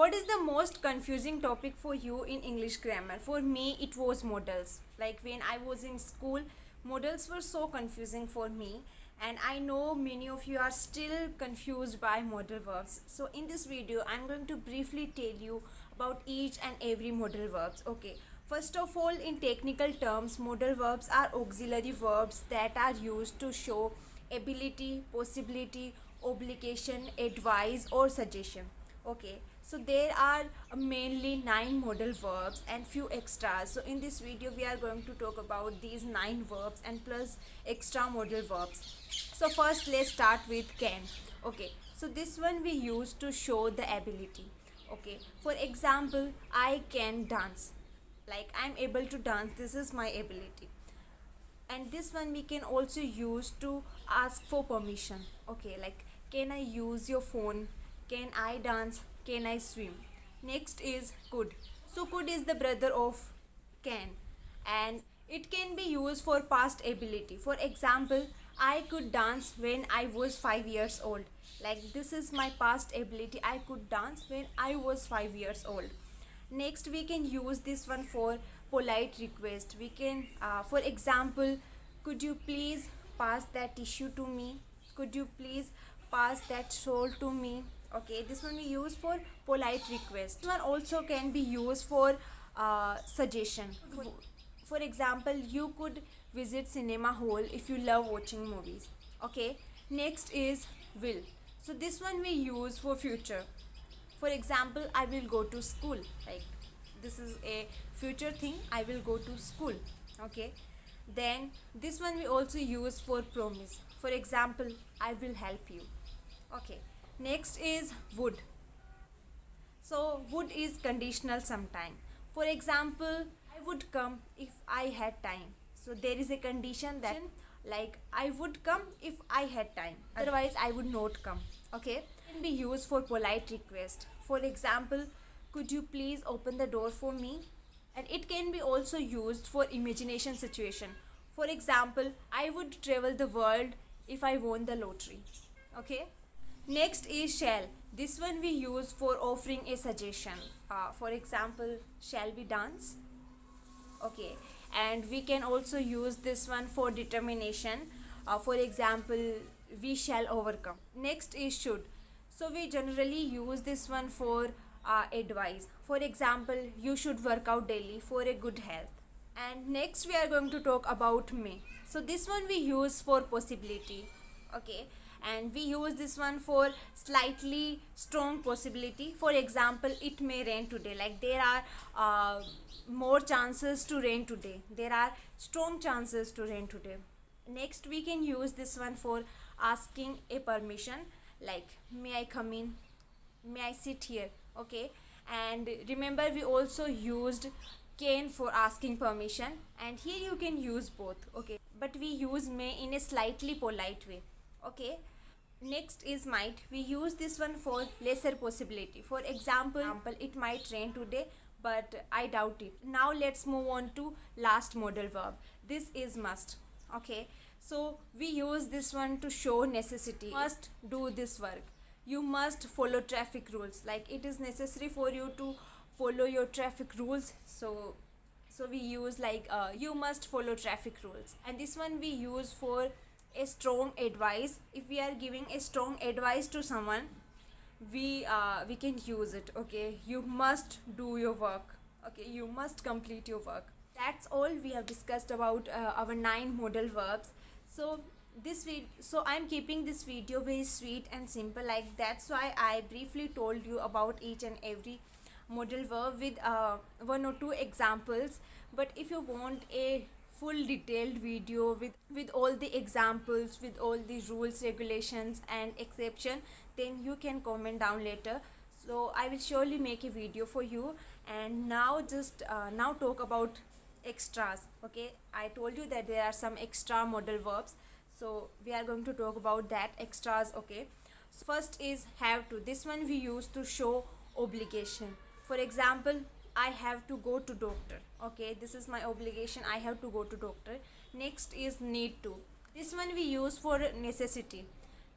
What is the most confusing topic for you in English grammar? For me, it was modals. Like when I was in school, modals were so confusing for me, and I know many of you are still confused by modal verbs. So in this video, I'm going to briefly tell you about each and every modal verbs. Okay. First of all, in technical terms, modal verbs are auxiliary verbs that are used to show ability, possibility, obligation, advice, or suggestion. Okay, so there are mainly 9 modal verbs and few extras. So in this video we are going to talk about these 9 verbs and plus extra modal verbs. So first let's start with can. Okay, so this one we use to show the ability. Okay, for example, I can dance. Like I'm able to dance, this is my ability. And this one we can also use to ask for permission. Okay, like can I use your phone, can I dance, can I swim. Next is could. So could is the brother of can, and it can be used for past ability. For example, I could dance when I was 5 years old. Like this is my past ability, I could dance when I was 5 years old. Next we can use this one for polite request. We can for example, could you please pass that tissue to me, could you please pass that shawl to me. Okay, this one we use for polite request. This one also can be used for suggestion. For example, you could visit cinema hall if you love watching movies. Okay, next is will. So this one we use for future. For example, I will go to school. Like this is a future thing, I will go to school. Okay, then this one we also use for promise. For example, I will help you. Okay, next is would. So would is conditional sometime. For example, I would come if I had time. So there is a condition that like I would come if I had time, otherwise I would not come. Okay, can be used for polite request. For example, could you please open the door for me. And it can be also used for imagination situation. For example, I would travel the world if I won the lottery. Okay, next is shall. This one we use for offering a suggestion. For example, shall we dance. Okay, and we can also use this one for determination. For example, we shall overcome. Next is should. So we generally use this one for advice. For example, you should work out daily for a good health. And next we are going to talk about may. So this one we use for possibility. Okay, and we use this one for slightly strong possibility. For example, it may rain today. Like there are more chances to rain today, there are strong chances to rain today. Next we can use this one for asking a permission. Like may I come in, may I sit here. Okay, and remember we also used can for asking permission, and here you can use both. Okay, but we use may in a slightly polite way. Okay, next is might. We use this one for lesser possibility. For example, it might rain today, but I doubt it. Now let's move on to last modal verb. This is must. Okay, so we use this one to show necessity. Must do this work, you must follow traffic rules. Like it is necessary for you to follow your traffic rules. So we use like you must follow traffic rules. And this one we use for a strong advice. If we are giving a strong advice to someone, we can use it. Okay, you must do your work. Okay, you must complete your work. That's all we have discussed about our 9 modal verbs. So so I'm keeping this video very sweet and simple. Like that's why I briefly told you about each and every modal verb with 1 or 2 examples. But if you want a full detailed video with all the examples, with all the rules, regulations and exception, then you can comment down later. So I will surely make a video for you. And now just now talk about extras. Okay, I told you that there are some extra modal verbs, so we are going to talk about that extras. Okay, so first is have to. This one we use to show obligation. For example, I have to go to doctor. Okay, this is my obligation, I have to go to doctor. Next is need to. This one we use for necessity.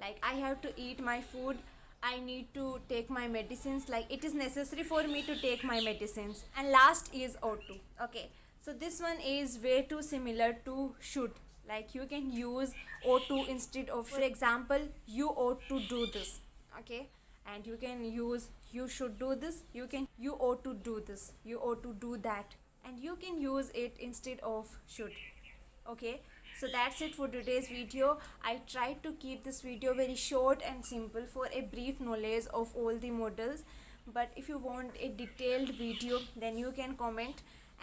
Like I have to eat my food, I need to take my medicines, like it is necessary for me to take my medicines. And last is ought to. Okay, so this one is way too similar to should. Like you can use ought to instead of, for example, you ought to do this. Okay, and you can use you should do this, you ought to do this, you ought to do that, and you can use it instead of should. Okay, so that's it for today's video. I tried to keep this video very short and simple for a brief knowledge of all the models, but if you want a detailed video, then you can comment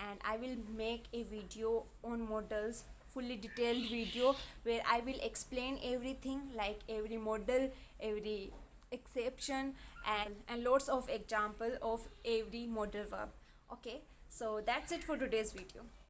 and I will make a video on models, fully detailed video, where I will explain everything, like every model, every exception, and lots of example of every modal verb. Okay, so that's it for today's video.